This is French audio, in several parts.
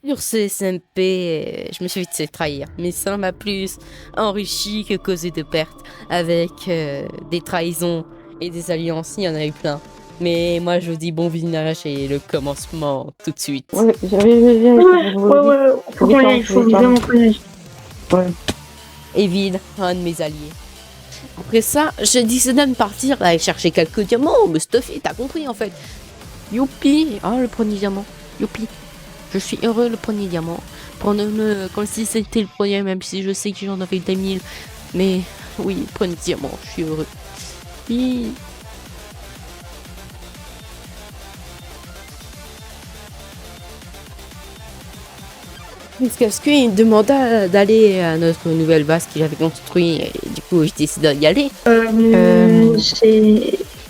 Sur ce SMP, je me suis fait trahir, mais ça m'a plus enrichi que causé de pertes, avec des trahisons et des alliances, il y en a eu plein. Mais moi je vous dis bon visionnage et le commencement tout de suite. Ouais, j'avais Ouais, faut qu'on y aille, faut vraiment qu'on y aille. Ouais. Evil, un de mes alliés. Après ça, je décidé de partir aller chercher quelques diamants, me stuffer, t'as compris en fait. Youpi, ah le premier diamant, youpi. Je suis heureux le premier diamant. Prenez-le comme si c'était le premier, même si je sais que j'en avais des mille. Mais oui, premier diamant, je suis heureux. Oui. Jusqu'à ce qu'il me demanda d'aller à notre nouvelle base qu'il avait construite. Et du coup, j'ai décidé d'y aller.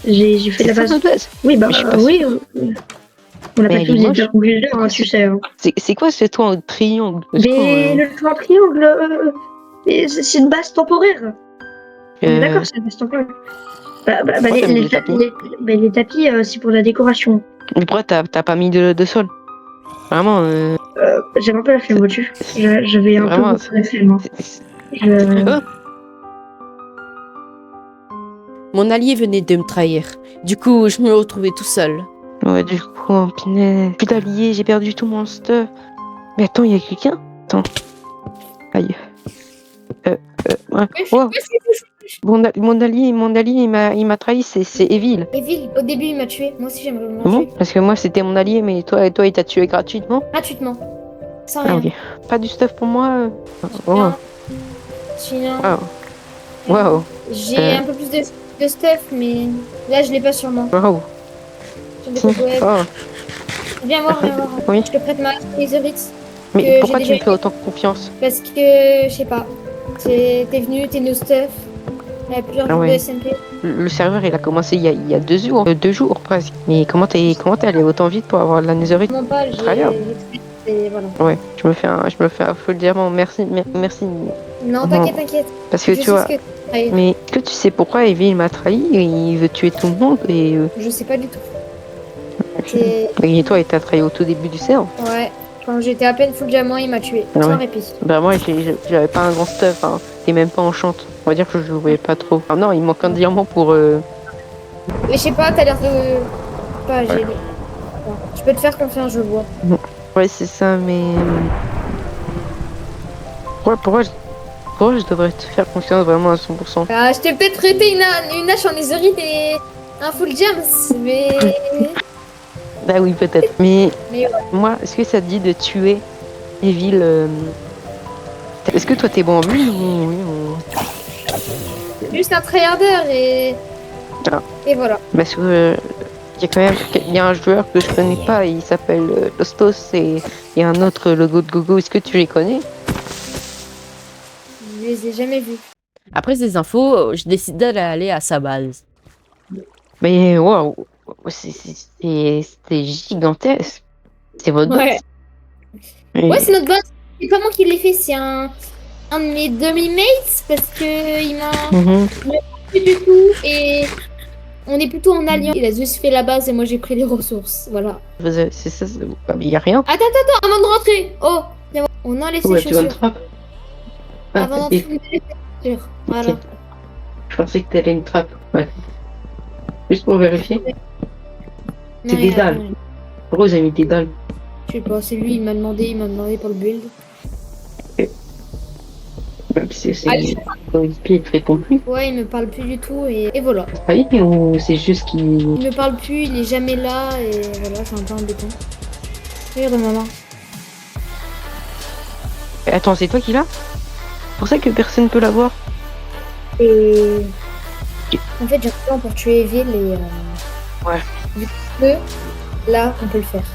J'ai fait la base. Oui, bah oui. On n'a pas tous été obligés, hein, tu sais. Hein. C'est quoi ce toit en triangle? Mais le toit en triangle, c'est une base temporaire. On est d'accord, c'est une base temporaire. Les tapis, c'est pour la décoration. Mais pourquoi t'as pas mis de sol? Vraiment. J'avais un peu la flemme au-dessus. J'avais un peu beaucoup la flemme. Mon allié venait de me trahir. Du coup, je me retrouvais tout seul. Ouais, du coup, punaise. Plus d'alliés, j'ai perdu tout mon stuff. Mais attends, il y a quelqu'un? Attends. Aïe. Ouais. Wow. Mon allié, il m'a trahi, c'est Evil. Evil, au début, il m'a tué. Moi aussi, j'aimerais le Bon, tuer. parce que moi, c'était mon allié, mais toi, il t'a tué gratuitement. Gratuitement. Sans rien. Ok. Pas du stuff pour moi. Sinon. Wow. J'ai un peu plus de stuff, mais là, je l'ai pas sur moi. Wow. Viens voir, Oui. Je te prête ma laserite. Mais pourquoi tu me fais autant confiance? Parce que, je sais pas. T'es venu, t'es no stuff. Il y a plusieurs groupes de SMP. Le serveur, il a commencé il y a 2 jours. 2 jours presque. Mais comment t'es allé autant vite pour avoir la netherite? Non, pas, j'ai voilà. Ouais, je me fais un full diamant. Merci. Non, t'inquiète. Parce que tu vois. Mais est-ce que tu sais pourquoi Evie m'a trahi? Il veut tuer tout le monde et. Je sais pas du tout. Et toi, il t'a trahi au tout début du serve? Ouais. Quand j'étais à peine full diamant, il m'a tué. Sans répit. Bah moi, j'avais pas un grand stuff. Hein. Et même pas en chante. On va dire que je jouais pas trop. Ah non, il manque un diamant pour. Mais je sais pas, t'as l'air de. Pas gêné. Je peux te faire confiance, je vois. Ouais, c'est ça, mais. Pourquoi je devrais te faire confiance vraiment à 100%? Ah, je t'ai peut-être prêté une hache en netherite et un full gems, mais. Ah oui, peut-être. Mais ouais. Moi, est-ce que ça te dit de tuer Evil Est-ce que toi t'es bon en build ou... Juste un tryharder et voilà. Parce que il y a un joueur que je connais pas, il s'appelle Lostos et il y a un autre, le Gogo. Est-ce que tu les connais? Je les ai jamais vus. Après ces infos, je décide d'aller à sa base. Mais waouh, c'est gigantesque. C'est votre base? Ouais, c'est notre base. C'est pas moi qui l'ai fait, c'est un de mes demi-mates parce que il m'a plus du tout et on est plutôt en alliance. Il a juste fait la base et moi j'ai pris les ressources. Voilà. C'est ça, il y a rien. Attends, avant de rentrer. Oh, on a laissé chaussures. Avant d'entrer, on a laissé chaussures. Voilà. Okay. Je pensais que t'allais une trappe. Ouais. Juste pour vérifier. C'est des dalles. Pourquoi vous avez mis des dalles? Je sais pas, c'est lui, il m'a demandé pour le build. Même si c'est il te répond plus. Ouais, il me parle plus du tout et voilà. Ah oui, ou c'est juste qu'il... Il me parle plus, il est jamais là et voilà, c'est un peu embêtant. Regarde maman. Attends, c'est toi qui l'as? C'est pour ça que personne peut l'avoir. Et... En fait, j'ai un plan pour tuer Evil et... Ouais. Du coup, là, on peut le faire.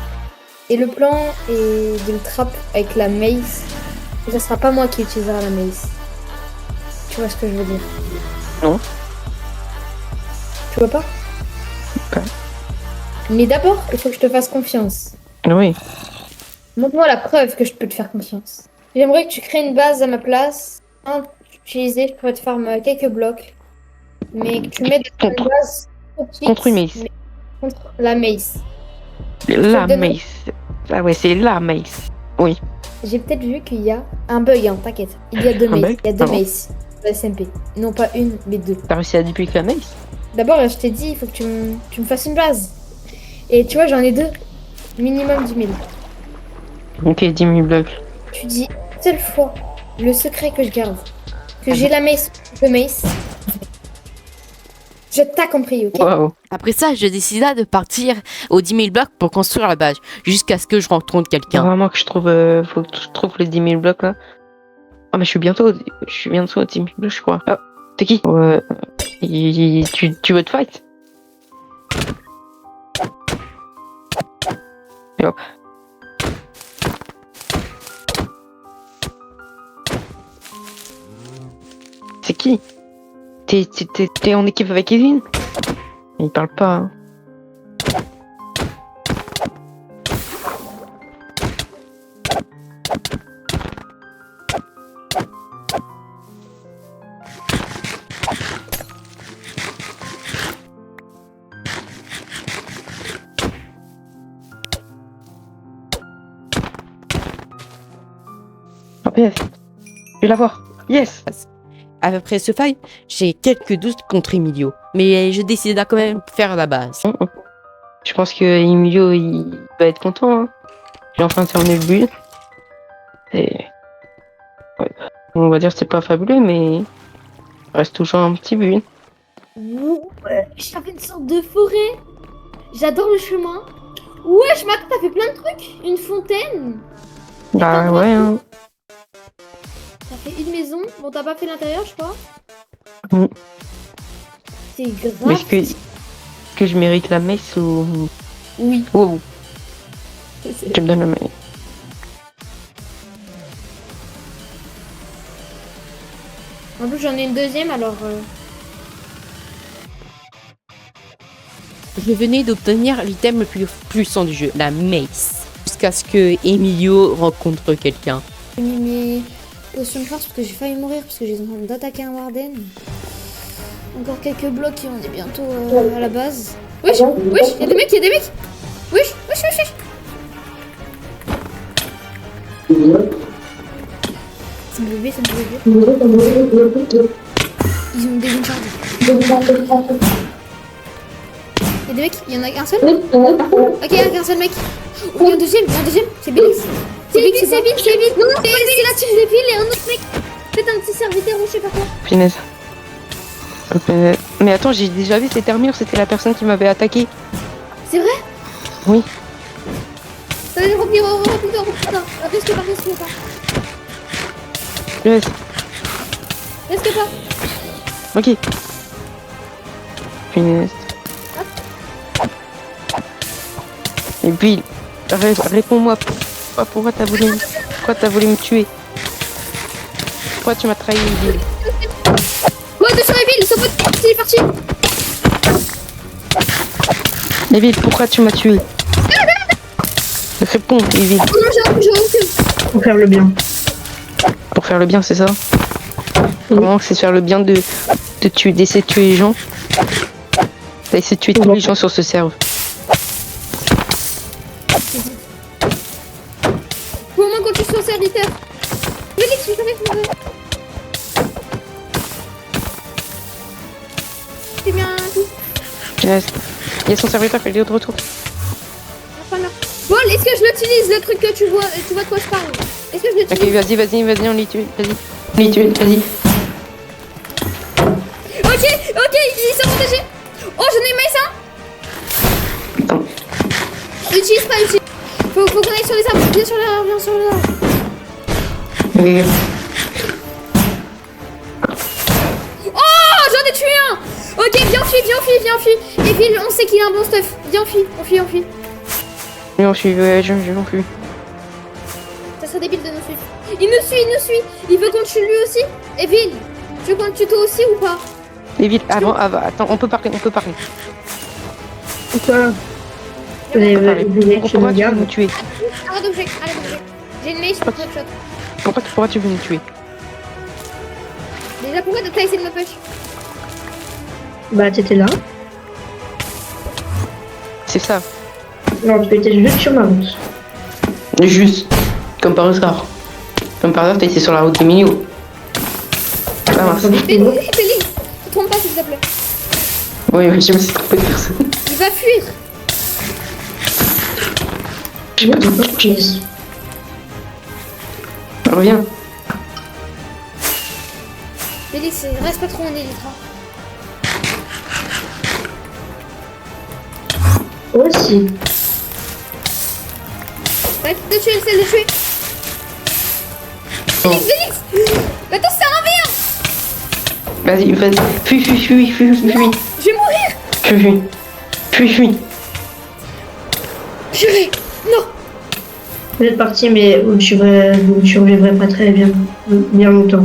Et le plan est de le trap avec la mace. Et ça sera pas moi qui utilisera la mace. Tu vois ce que je veux dire? Non. Tu vois pas? Ouais. Mais d'abord, il faut que je te fasse confiance. Oui. Montre-moi la preuve que je peux te faire confiance. J'aimerais que tu crées une base à ma place. Utiliser, je pourrais te faire quelques blocs. Mais que tu mettes une base contre une mace. Contre la mace. La mace. Ah ouais, c'est la mace. Oui. J'ai peut-être vu qu'il y a un bug, hein, t'inquiète. Il y a deux Un maces. bug Il y a deux Ah bon maces. De la SMP. Non pas une, mais deux. T'as réussi à dupliquer la mace? D'abord, là, je t'ai dit, il faut que tu me fasses une base. Et tu vois, j'en ai deux. Minimum 10 000. Ok, 10 000 blocs. Tu dis une seule fois le secret que je garde. Que j'ai la mace, le mace. Je t'ai compris, ok? Waouh. Après ça, je décida de partir aux 10 000 blocs pour construire la base, jusqu'à ce que je rencontre quelqu'un. Vraiment que je trouve, faut que je trouve les 10 000 blocs là. Ah mais je suis bientôt aux 10 000 blocs je crois. Ah, t'es qui? Tu veux te fight? Et hop. C'est qui? T'es en équipe avec Kevin? Il parle pas. Hein. Oh, yes. Je vais l'avoir. Yes. Après ce fight, j'ai quelques doutes contre Emilio, mais je décida quand même de faire la base. Je pense que Emilio il va être content. Hein. J'ai enfin terminé le build. Et ouais. On va dire que c'est pas fabuleux, mais il reste toujours un petit build. Ouais, j'avais une sorte de forêt. J'adore le chemin. Wesh, Mac, t'as fait plein de trucs. Une fontaine. Bah ouais. Hein. T'as fait une maison. Bon, t'as pas fait l'intérieur, je crois. Mm. C'est grave. Mais est-ce que je mérite la messe ou... Oui. Wow. Tu me donnes la messe. En plus, j'en ai une deuxième, alors... Je venais d'obtenir l'item le plus puissant du jeu, la mace, jusqu'à ce que Emilio rencontre quelqu'un. J'ai mis mes potions de force parce que j'ai failli mourir parce que j'ai besoin d'attaquer un Warden. Encore quelques blocs et on est bientôt à la base. Wesh, wesh, y'a des mecs, Wesh, wesh, wesh, wesh. C'est mon bébé, c'est mon bébé. Ils ont des charges. Y'a des mecs, y'en a qu'un seul? Ok, y'a qu'un seul mec. Oh, y'a un deuxième, c'est Bélix. C'est vite. Non, c'est la team de ville et un autre mec. Faites un petit serviteur ou je sais pas quoi. Punaise. Mais attends, j'ai déjà vu cette armure, c'était la personne qui m'avait attaqué. C'est vrai? Oui. Ça va revenir, putain. Reste pas. Yes. Reste pas. Ok. Punaise. Et puis, réponds-moi, pourquoi t'as voulu me tuer? Pourquoi tu m'as trahi, Bill? Ouais, attention, Evil, son pote, il est parti. Evil, pourquoi tu m'as tué? Réponds, Evil. Non, j'ai aucune. Pour faire le bien. Pour faire le bien, c'est ça? Comment c'est faire le bien de tuer, d'essayer de tuer les gens? D'essayer de tuer tous les gens sur ce serveur. Faut au moins qu'on tue son serviteur. Félix, je t'arrive. C'est bien tout. Yes. Il y a son serviteur, il est de retour. Bon, est-ce que je l'utilise, le truc que tu vois de quoi je parle? Est-ce que je l'utilise? Ok, vas-y, on les tue, vas-y. Ok, ils sont protégés. Oh, j'en ai une mace, hein. Attends. Utilise pas. Faut qu'on aille sur les arbres. Viens sur les arbres. Ok. Oh, j'en ai tué un. Ok, viens, fuis. Evil, on sait qu'il a un bon stuff. Viens, on fuit. Oui, on suit, je m'enfuis. Ça serait débile de nous suivre. Il nous suit. Il veut qu'on tue lui aussi. Evil, tu veux qu'on le tue toi aussi ou pas? Evil, avant, attends, on peut parler. Pourquoi Pourquoi tu veux me tuer? Arrête d'objet. J'ai une mace, je peux te shot. Pourquoi tu veux me tuer? Déjà, pourquoi t'as essayé de me push? Bah, t'étais là. C'est ça. Non, tu étais juste sur ma route. Juste. Comme par hasard. Comme par hasard, t'as été sur la route de Milio. Ah mince. Félix, ne trompe pas s'il te plaît. Oui, mais je me suis trompé de personne. Il va fuir. Je me dis pas prise. Reviens. Félix, reste pas trop en élite. Aussi. Arrête de tuer, essaie de tuer. Félix, attends, ça revient. Vas-y, fuis. Je vais mourir. Fuis. Purée. Non. Vous êtes parti, mais vous ne survivrez pas très bien longtemps.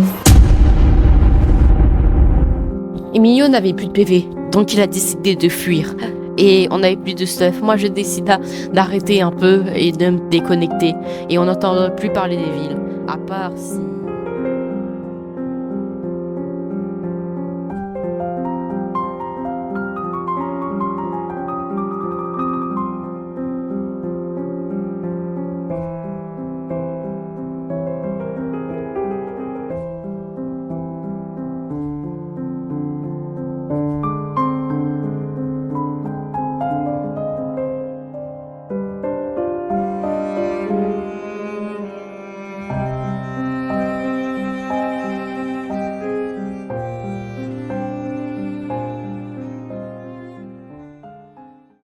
Emilio n'avait plus de PV, donc il a décidé de fuir. Et on n'avait plus de stuff. Moi, je décide d'arrêter un peu et de me déconnecter. Et on n'entend plus parler des villes. À part si...